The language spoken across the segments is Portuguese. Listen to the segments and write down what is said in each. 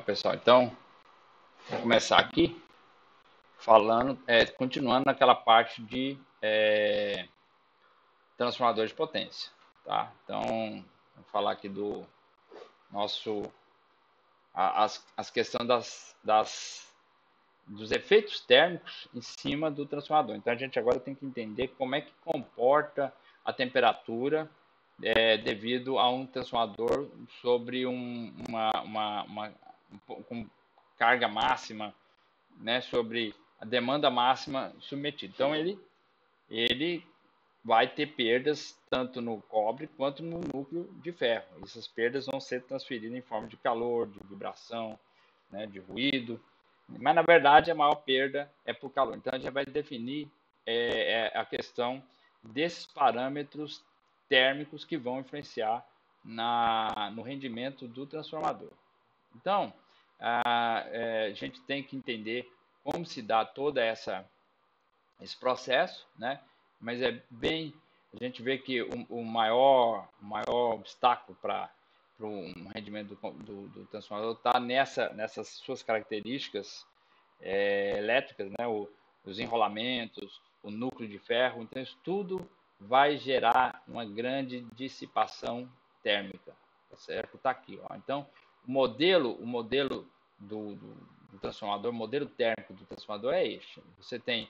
Pessoal, então, vou começar aqui falando, continuando naquela parte de transformador de potência, tá? Então, vou falar aqui do nosso, as questões dos efeitos térmicos em cima do transformador. Então, a gente agora tem que entender como é que comporta a temperatura devido a um transformador sobre com carga máxima, né, sobre a demanda máxima submetida. Então, ele vai ter perdas tanto no cobre quanto no núcleo de ferro. Essas perdas vão ser transferidas em forma de calor, de vibração, né, de ruído. Mas, na verdade, a maior perda é por calor. Então, a gente vai definir a questão desses parâmetros térmicos que vão influenciar no rendimento do transformador. Então, a gente tem que entender como se dá todo esse processo, né? Mas a gente vê que o maior obstáculo para um rendimento do transformador está nessas suas características elétricas, né? Os enrolamentos, o núcleo de ferro. Então, isso tudo vai gerar uma grande dissipação térmica, tá certo? Está aqui, ó. Então, o modelo do transformador, o modelo térmico do transformador é este. Você tem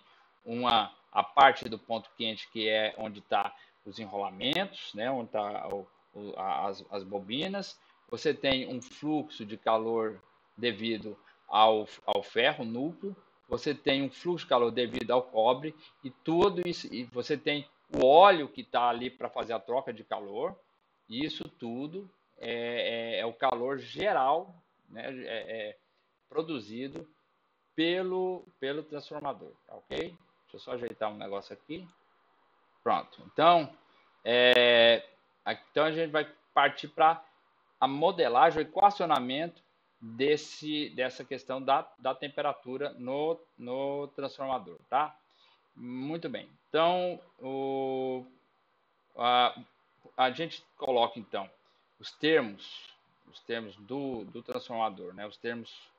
a parte do ponto quente, que é onde está os enrolamentos, né, onde está as bobinas. Você tem um fluxo de calor devido ao ferro, núcleo. Você tem um fluxo de calor devido ao cobre, e tudo isso, e você tem o óleo que está ali para fazer a troca de calor. E isso tudo é o calor geral, né, produzido pelo transformador, tá ok? Deixa eu só ajeitar um negócio aqui. Pronto. Então, então a gente vai partir para a modelagem, o equacionamento dessa questão da temperatura no transformador, tá? Muito bem. Então, a gente coloca, então, os termos do transformador, né? Os termos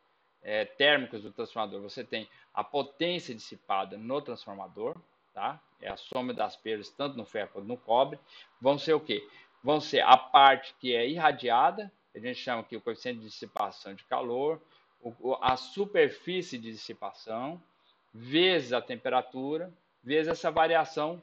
térmicos do transformador. Você tem a potência dissipada no transformador, tá? É a soma das perdas tanto no ferro quanto no cobre. Vão ser o quê? Vão ser a parte que é irradiada, a gente chama aqui o coeficiente de dissipação de calor, a superfície de dissipação, vezes a temperatura, vezes essa variação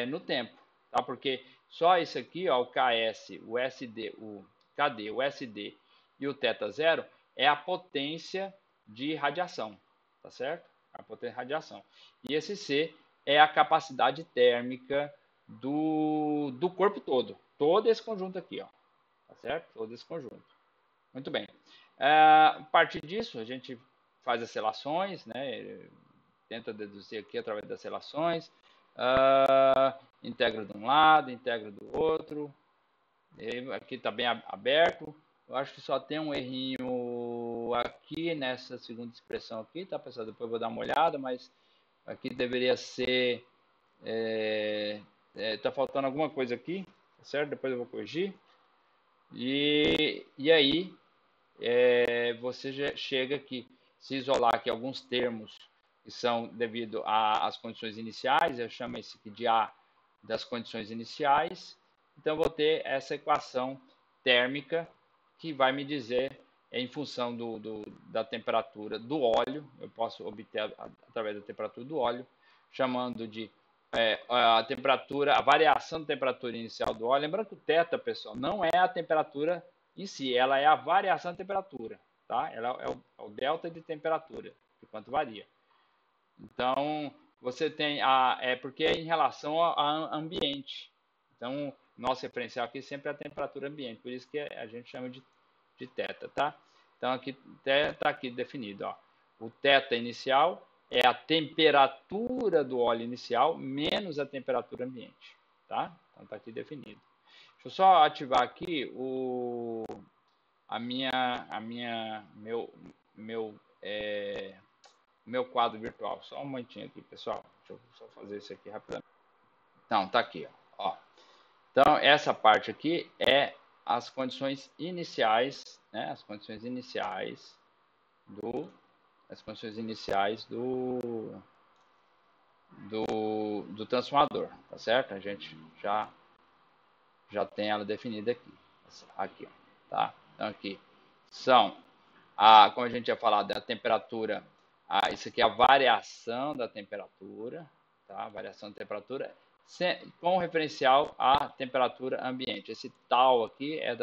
no tempo, tá? Porque só isso aqui, ó, o KS, o SD, o KD, o SD e o θ0 é a potência de radiação, tá certo? A potência de radiação. E esse C é a capacidade térmica do corpo todo esse conjunto aqui, ó, tá certo? Todo esse conjunto. Muito bem. A partir disso, a gente faz as relações, né? Tenta deduzir aqui através das relações. Integra de um lado, integra do outro. E aqui está bem aberto. Eu acho que só tem um errinho aqui nessa segunda expressão aqui, tá, pessoal? Depois eu vou dar uma olhada, mas aqui deveria ser... tá faltando alguma coisa aqui, tá certo? Depois eu vou corrigir. E aí, você já chega aqui, se isolar aqui alguns termos que são devido às condições iniciais, eu chamo esse aqui de A das condições iniciais. Então, eu vou ter essa equação térmica que vai me dizer, em função da temperatura do óleo, eu posso obter através da temperatura do óleo, chamando de a temperatura, a variação da temperatura inicial do óleo. Lembrando que o θ, pessoal, não é a temperatura em si, ela é a variação da temperatura, tá? Ela é o delta de temperatura, de quanto varia. Então, você tem porque é em relação ao ambiente. Então, nosso referencial aqui sempre é a temperatura ambiente, por isso que a gente chama de θ, tá? Então, aqui está aqui definido, ó. O θ inicial é a temperatura do óleo inicial menos a temperatura ambiente, tá? Então, está aqui definido. Deixa eu só ativar aqui meu quadro virtual. Só um momentinho aqui, pessoal. Deixa eu só fazer isso aqui rapidamente. Então, tá aqui, ó. Então, essa parte aqui é as condições iniciais, né? As condições iniciais do transformador, tá certo? A gente já tem ela definida aqui, tá? Então aqui são como a gente tinha falado, a temperatura, isso aqui é a variação da temperatura, tá? Variação da temperatura com referencial à temperatura ambiente. Esse tal aqui é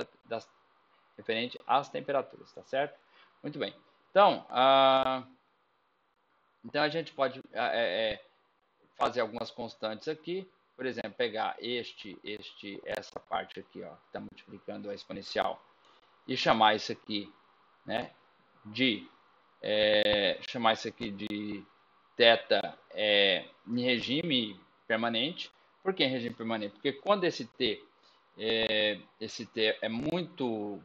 referente às temperaturas, tá certo? Muito bem. Então, então a gente pode fazer algumas constantes aqui. Por exemplo, pegar essa parte aqui, ó, que está multiplicando a exponencial, e chamar isso aqui, né, chamar isso aqui de θ em regime permanente. Por que em regime permanente? Porque quando esse t é muito,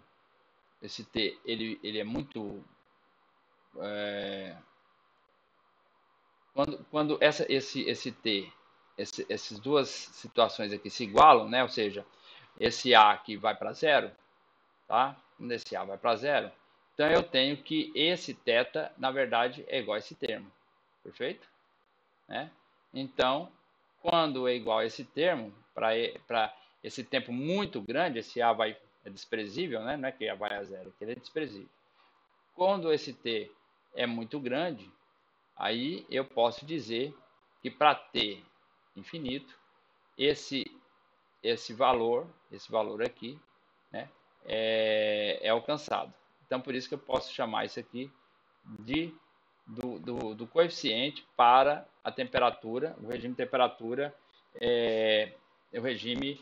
ele é muito, quando esse t, essas duas situações aqui se igualam, né? Ou seja, esse a aqui vai para zero, tá? Quando esse a vai para zero, então eu tenho que esse θ, na verdade, é igual a esse termo, perfeito? Né? Então, quando é igual a esse termo, para esse tempo muito grande, esse a é desprezível, né? Não é que a vai a zero, que ele é desprezível. Quando esse t é muito grande, aí eu posso dizer que para t infinito, esse valor aqui, né, é alcançado. Então, por isso que eu posso chamar isso aqui do coeficiente para a temperatura, o regime de temperatura é o regime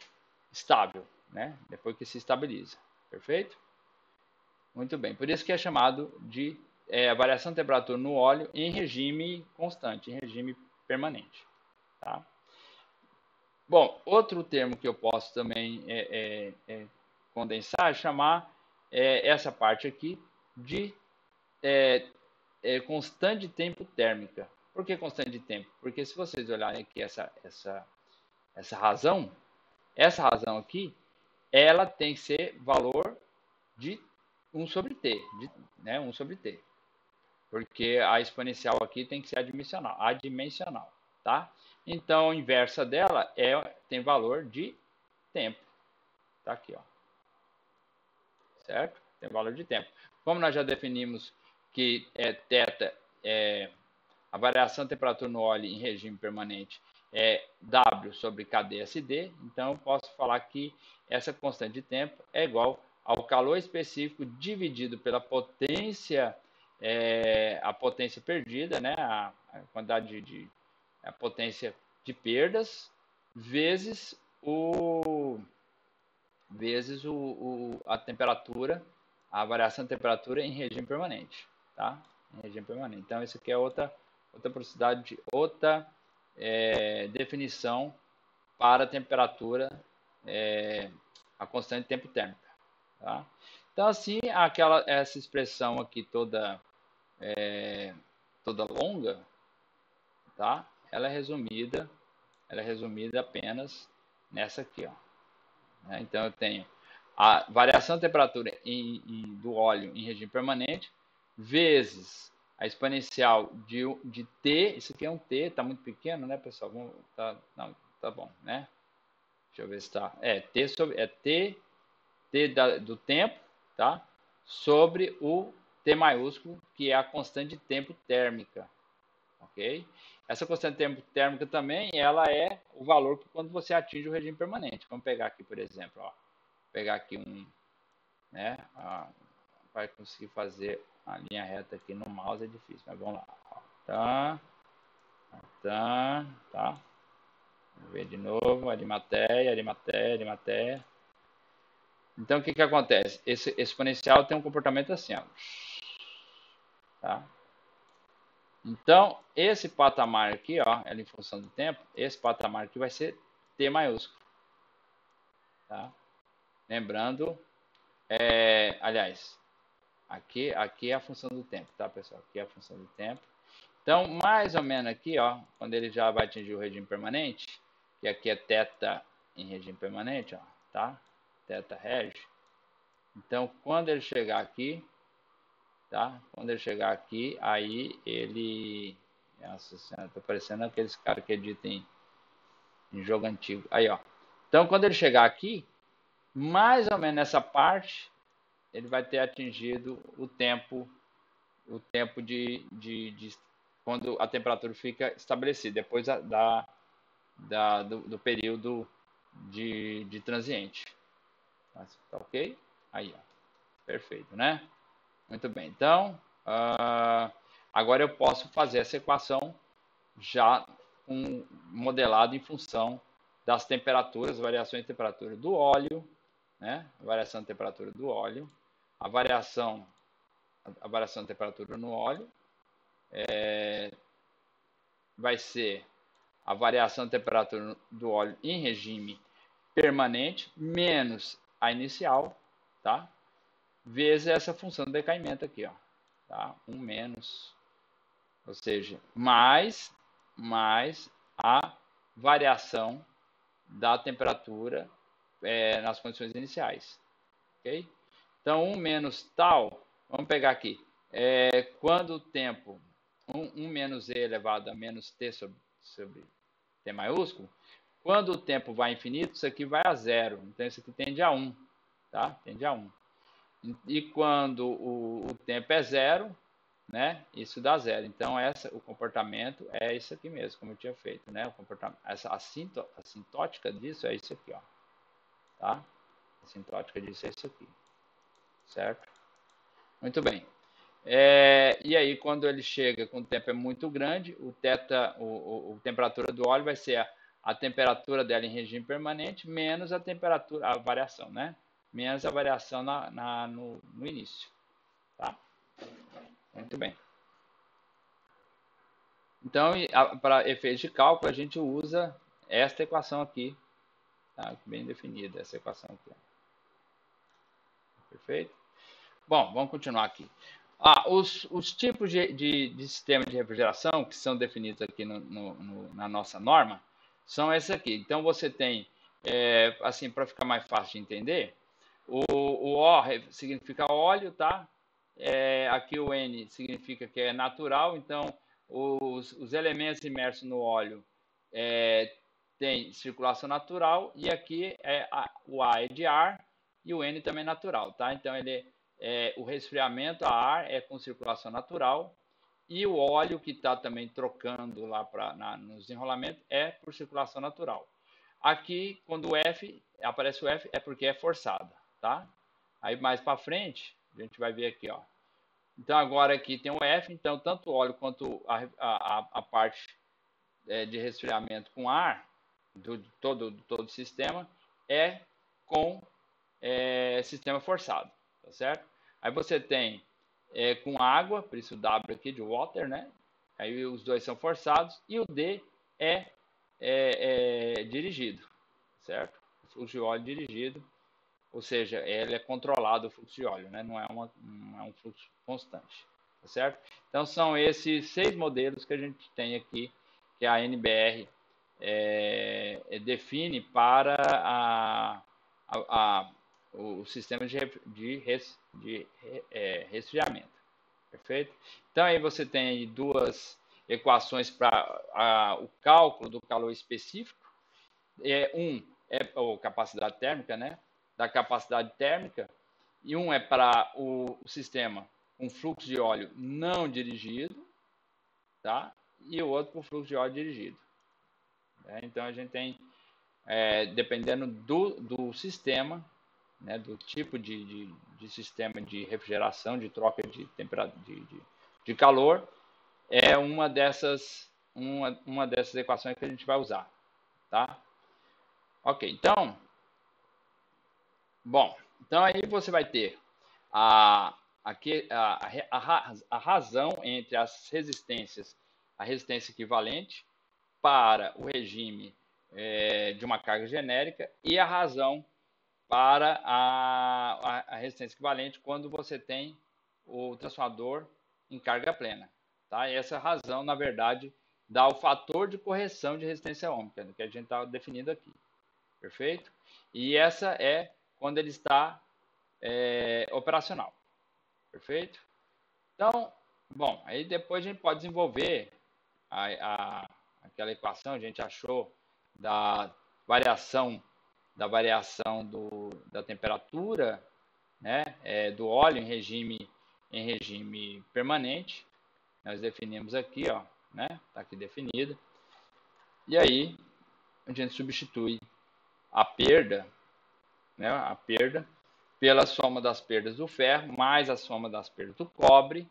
estável, né, depois que se estabiliza. Perfeito? Muito bem. Por isso que é chamado de a variação de temperatura no óleo em regime constante, em regime permanente. Tá? Bom, outro termo que eu posso também condensar, chamar essa parte aqui de constante de tempo térmica. Por que constante de tempo? Porque se vocês olharem aqui essa razão aqui, ela tem que ser valor de 1 sobre t, né, 1 sobre t. Porque a exponencial aqui tem que ser adimensional, tá? Então, a inversa dela tem valor de tempo. Tá aqui, ó. Certo? Tem valor de tempo. Como nós já definimos que θ a variação de temperatura no óleo em regime permanente é W sobre KdSD, então eu posso falar que essa constante de tempo é igual ao calor específico dividido pela potência, a potência perdida, né, a quantidade a potência de perdas, vezes a temperatura, a variação de temperatura em regime permanente, tá? Em regime permanente. Então, isso aqui é outra possibilidade, outra definição para a temperatura, a constante de tempo térmica, tá? Então, assim, essa expressão aqui toda longa, tá? Ela é resumida apenas nessa aqui, ó. Então, eu tenho a variação de temperatura do óleo em regime permanente, vezes a exponencial de T, isso aqui é um T, está muito pequeno, né, pessoal? Não, tá bom, né? Deixa eu ver se está. T do tempo, tá? Sobre o T maiúsculo, que é a constante de tempo térmica, ok? Essa constante de tempo térmica também, ela é o valor que quando você atinge o regime permanente. Vamos pegar aqui, por exemplo, ó. Pegar aqui né? Vai conseguir fazer a linha reta aqui no mouse é difícil, mas vamos lá. Tá. Vamos ver de novo, Arimateia. Então, o que acontece? Esse exponencial tem um comportamento assim, ó. Tá? Então, esse patamar aqui, ó, ela em função do tempo, esse patamar aqui vai ser T maiúsculo. Tá? Lembrando, aliás, aqui é a função do tempo, tá, pessoal? Aqui é a função do tempo. Então, mais ou menos aqui, ó, quando ele já vai atingir o regime permanente, que aqui é θ em regime permanente, ó, tá? Θ reg. Então, quando ele chegar aqui, tá? Quando ele chegar aqui, aí ele... Nossa senhora, tá parecendo aqueles caras que editam em jogo antigo. Aí, ó. Então, quando ele chegar aqui, mais ou menos nessa parte, ele vai ter atingido o tempo de quando a temperatura fica estabelecida, depois do período de transiente. Tá ok? Aí, ó. Perfeito, né? Muito bem. Então, agora eu posso fazer essa equação já modelado em função das temperaturas, variações de temperatura do óleo, né? A variação de temperatura do óleo, a variação de temperatura no óleo vai ser a variação de temperatura do óleo em regime permanente menos a inicial, tá? Vezes essa função de decaimento aqui, ó, tá? 1 menos, ou seja, mais a variação da temperatura nas condições iniciais, ok? Então, 1 menos tal, vamos pegar aqui, quando o tempo, 1 menos e elevado a menos t sobre t maiúsculo, quando o tempo vai infinito, isso aqui vai a zero, então isso aqui tende a 1, tá? Tende a 1. E quando o tempo é zero, né? Isso dá zero. Então, o comportamento é isso aqui mesmo, como eu tinha feito, né? O comportamento, a assintótica disso é isso aqui, ó. Tá? A assintótica disso é isso aqui. Certo? Muito bem. E aí, quando ele chega com o tempo é muito grande, a temperatura do óleo vai ser a temperatura dela em regime permanente menos a temperatura, a variação, né? Menos a variação no início. Tá? Muito bem. Então, para efeitos de cálculo, a gente usa esta equação aqui, tá? Bem definida, essa equação aqui. Perfeito? Bom, vamos continuar aqui. Os tipos de sistema de refrigeração que são definidos aqui na nossa norma são esses aqui. Então, você tem, assim, para ficar mais fácil de entender, o O significa óleo, tá? Aqui o N significa que é natural, então os elementos imersos no óleo tem circulação natural, e aqui o A é de ar e o N também é natural, tá? Então o resfriamento a ar é com circulação natural, e o óleo que está também trocando lá no desenrolamento é por circulação natural. Aqui, quando aparece o F, é porque é forçada, tá? Aí mais para frente, a gente vai ver aqui, ó. Então agora aqui tem o F, então tanto o óleo quanto a parte de resfriamento com ar do todo o sistema é com sistema forçado, tá certo? Aí você tem com água, por isso o W aqui de water, né? Aí os dois são forçados, e o D é dirigido, certo? O fluxo de óleo dirigido, ou seja, ele é controlado o fluxo de óleo, né? Não é um fluxo constante, tá certo? Então são esses 6 modelos que a gente tem aqui, que a NBR define para o sistema de resfriamento, perfeito? Então aí você tem aí duas equações para o cálculo do calor específico. Um é a capacidade térmica, né? Da capacidade térmica, e um é para o sistema com fluxo de óleo não dirigido, tá? E o outro com fluxo de óleo dirigido. Então a gente tem, dependendo do sistema, né, do tipo de sistema de refrigeração, de troca de temperatura, de calor, é uma dessas equações que a gente vai usar, tá? Ok, então, bom, então aí você vai ter a razão entre as resistências, a resistência equivalente para o regime de uma carga genérica, e a razão para a resistência equivalente quando você tem o transformador em carga plena. Tá? E essa razão, na verdade, dá o fator de correção de resistência ômica, que a gente está definindo aqui. Perfeito? E essa é quando ele está operacional. Perfeito? Então, bom, aí depois a gente pode desenvolver aquela equação, a gente achou da variação da temperatura, né, do óleo em regime permanente. Nós definimos aqui, ó, né, tá aqui definido. E aí a gente substitui a perda, né, pela soma das perdas do ferro mais a soma das perdas do cobre,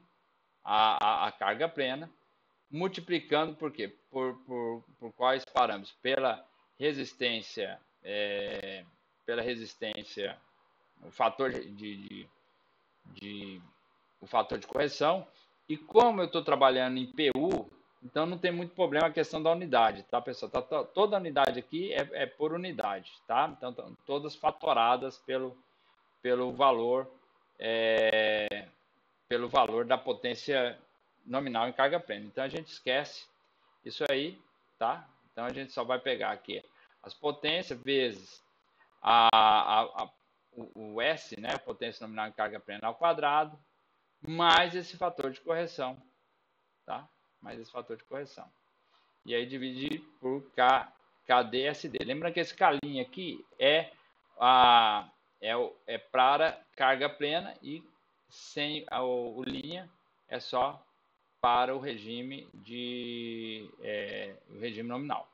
a carga plena, multiplicando por quê? Por quais parâmetros? Pela resistência, o fator o fator de correção. E como eu estou trabalhando em PU, então não tem muito problema a questão da unidade, tá, pessoal? Toda a unidade aqui é por unidade, tá? Então, todas fatoradas pelo valor da potência nominal em carga plena. Então, a gente esquece isso aí, tá? Então, a gente só vai pegar aqui as potências vezes o S, né? A potência nominal em carga plena ao quadrado, mais esse fator de correção, tá? Mais esse fator de correção. E aí dividir por KDSD. Lembra que esse K' aqui é para carga plena e sem o linha é só para o regime nominal,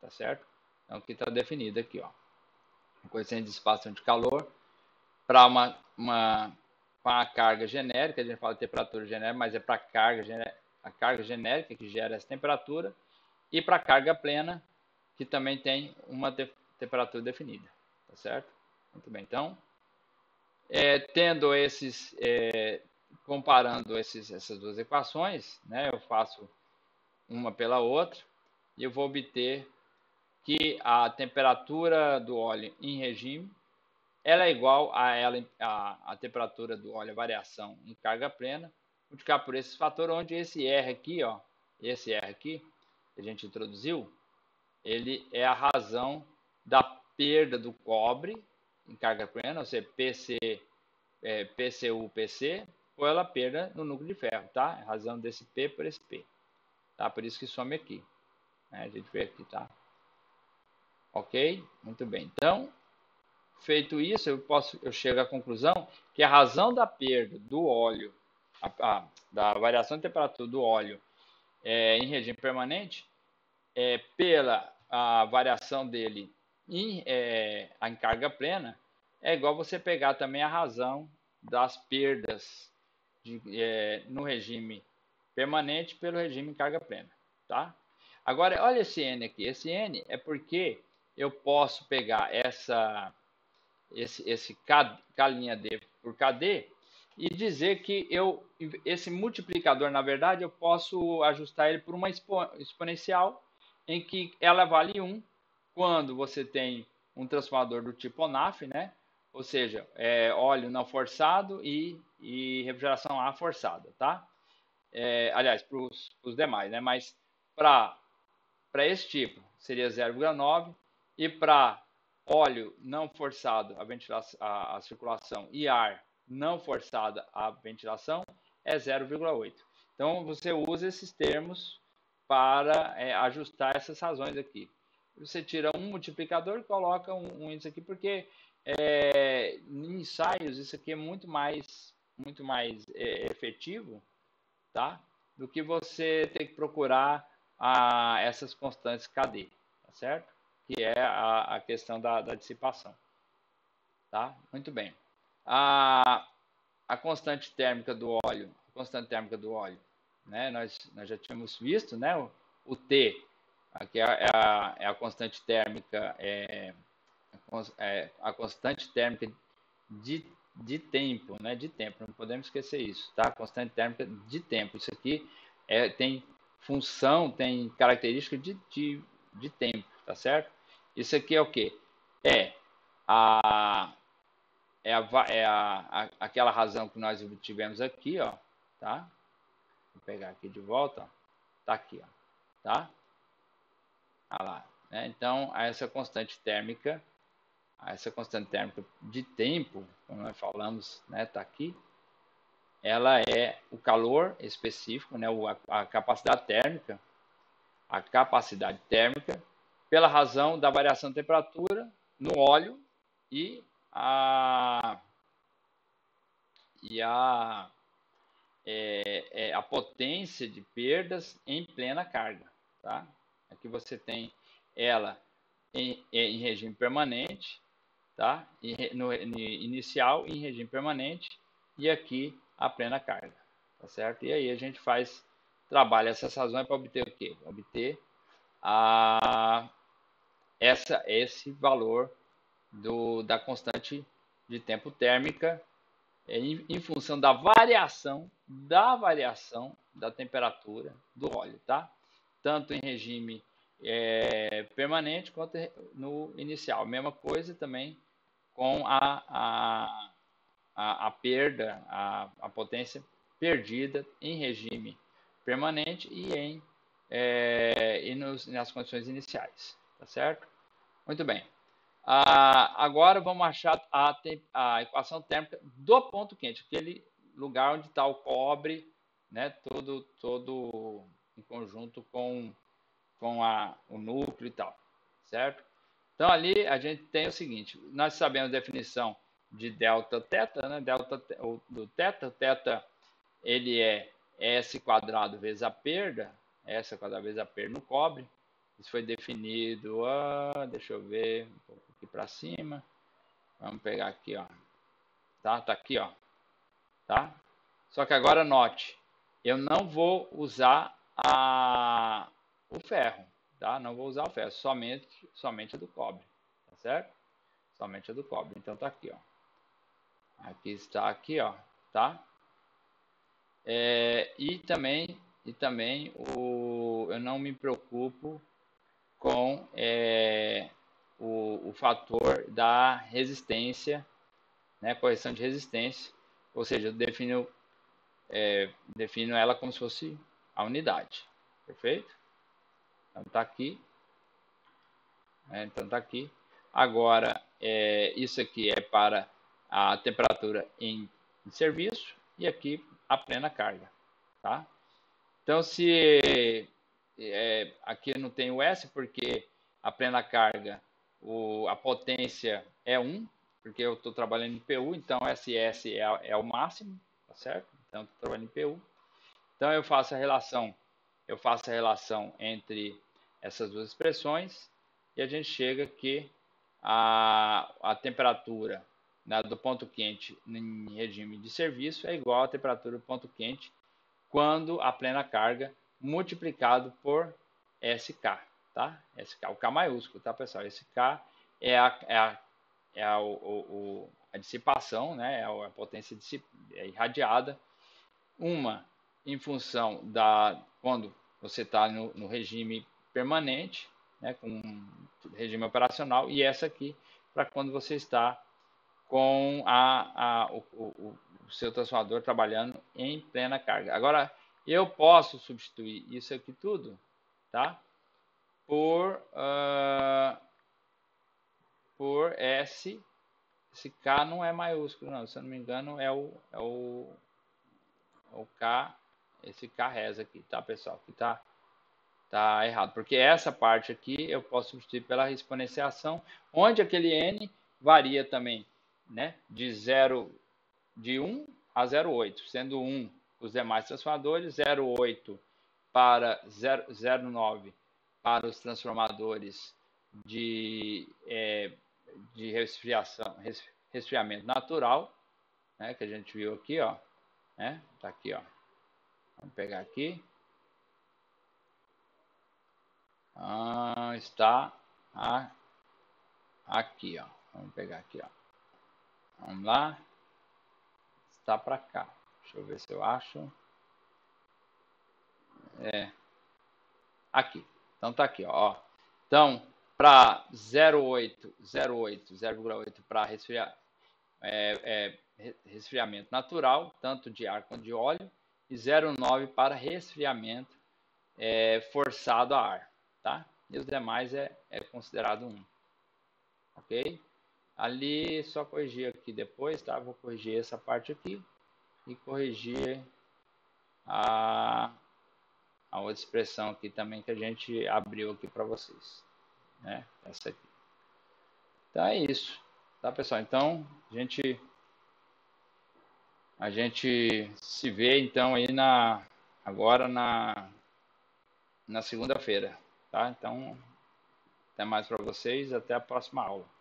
tá certo? Então aqui está definido aqui, ó, o coeficiente de dissipação de calor para a carga genérica, a gente fala de temperatura genérica, mas é para a carga genérica que gera essa temperatura, e para a carga plena, que também tem uma temperatura definida, tá certo? Muito bem, então, comparando essas duas equações, né, eu faço uma pela outra, e eu vou obter que a temperatura do óleo em regime ela é igual a temperatura do óleo, a variação em carga plena, multiplicar por esse fator, onde esse R aqui, ó, esse R aqui, que a gente introduziu, ele é a razão da perda do cobre em carga plena, ou seja, PCU-PC, pela perda no núcleo de ferro, tá? A razão desse P por esse P, tá? Por isso que some aqui, né? A gente vê aqui, tá? Ok? Muito bem. Então, feito isso, eu chego à conclusão que a razão da perda do óleo, da variação de temperatura do óleo em regime permanente, pela a variação dele em carga plena, é igual você pegar também a razão das perdas no regime permanente pelo regime em carga plena, tá? Agora, olha esse N aqui. Esse N é porque eu posso pegar esse K'D por Kd e dizer que esse multiplicador, na verdade, eu posso ajustar ele por uma exponencial em que ela vale 1 quando você tem um transformador do tipo ONAF, né? Ou seja, óleo não forçado e refrigeração A forçada, tá? Aliás, para os demais, né? Mas para esse tipo seria 0,9 e para óleo não forçado a circulação e ar não forçada a ventilação é 0,8. Então você usa esses termos para ajustar essas razões aqui. Você tira um multiplicador e coloca um índice aqui, porque em ensaios isso aqui é muito mais efetivo, tá? Do que você ter que procurar essas constantes KD, tá certo? Que é a questão da dissipação, tá? Muito bem. A constante térmica do óleo, né? Nós já tínhamos visto, né? O T, aqui é a constante térmica, a constante térmica de tempo, né? De tempo, não podemos esquecer isso, tá? Constante térmica de tempo. Isso aqui tem função, tem característica de tempo, tá certo? Isso aqui é o quê? Aquela razão que nós tivemos aqui, ó, tá? Vou pegar aqui de volta, ó. Tá aqui, ó, tá? Olha lá, né? Então, essa constante térmica essa constante térmica de tempo, como nós falamos, né, tá aqui, ela é o calor específico, né, a capacidade térmica, pela razão da variação de temperatura no óleo e a potência de perdas em plena carga. Tá? Aqui você tem ela em regime permanente, tá? No inicial em regime permanente, e aqui a plena carga. Tá certo? E aí a gente trabalha essas razões para obter o quê? Obter esse valor da constante de tempo térmica em função da variação da temperatura do óleo, tá? Tanto em regime permanente quanto no inicial. Mesma coisa também com a perda, a potência perdida em regime permanente e nas condições iniciais, tá certo? Muito bem. Agora vamos achar a equação térmica do ponto quente, aquele lugar onde está o cobre, né, todo em conjunto com o núcleo e tal, certo? Então ali a gente tem o seguinte, nós sabemos a definição de delta teta, né? Delta do teta ele é S quadrado vezes a perda, S quadrado vezes a perda no cobre. Isso foi definido, deixa eu ver, um pouco aqui para cima. Vamos pegar aqui, ó. Tá aqui, ó. Tá? Só que agora note, eu não vou usar o ferro, tá? Não vou usar o ferro, somente a do cobre, tá certo? Somente a do cobre. Então tá aqui, ó. Aqui está aqui, ó, tá? E também eu não me preocupo com o fator da resistência, né, correção de resistência, ou seja, eu defino ela como se fosse a unidade, perfeito? Então tá aqui, Agora, isso aqui é para a temperatura em serviço e aqui a plena carga, tá? Então, se aqui não tem o S, porque a plena carga, a potência é 1, porque eu estou trabalhando em PU, então SS é o máximo, tá certo? Então, estou trabalhando em PU. Então, eu faço a relação entre essas duas expressões e a gente chega que a temperatura, né, do ponto quente em regime de serviço é igual à temperatura do ponto quente quando a plena carga multiplicado por SK, tá? SK, o K maiúsculo, tá, pessoal? SK é a dissipação, né? É a potência irradiada, uma em função quando você está no regime permanente, né, com regime operacional, e essa aqui para quando você está com o seu transformador trabalhando em plena carga. Agora, eu posso substituir isso aqui tudo, tá? Por S. Esse K não é maiúsculo, não. Se eu não me engano, é o K, esse K res aqui, tá, pessoal? Que tá errado, porque essa parte aqui eu posso substituir pela exponenciação, onde aquele N varia também, né? De 1 a 0,8, sendo 1 os demais transformadores, 0,8 para 0,9 para os transformadores de resfriamento natural, né, que a gente viu aqui, ó, né? Tá aqui, ó. Vamos pegar aqui. Está aqui, ó. Vamos pegar aqui, ó. Vamos lá. Está para cá. Deixa eu ver se eu acho. Aqui. Então tá aqui, ó. Então, para 0,8 para resfriamento natural, tanto de ar quanto de óleo, e 0,9 para resfriamento forçado a ar, tá? E os demais é considerado 1, ok? Ali só corrigir aqui depois, tá? Vou corrigir essa parte aqui e corrigir a, a outra expressão aqui também que a gente abriu aqui para vocês, né? Essa aqui. Então é isso, tá, pessoal? Então a gente se vê então aí agora na segunda-feira, tá? Então até mais para vocês, até a próxima aula.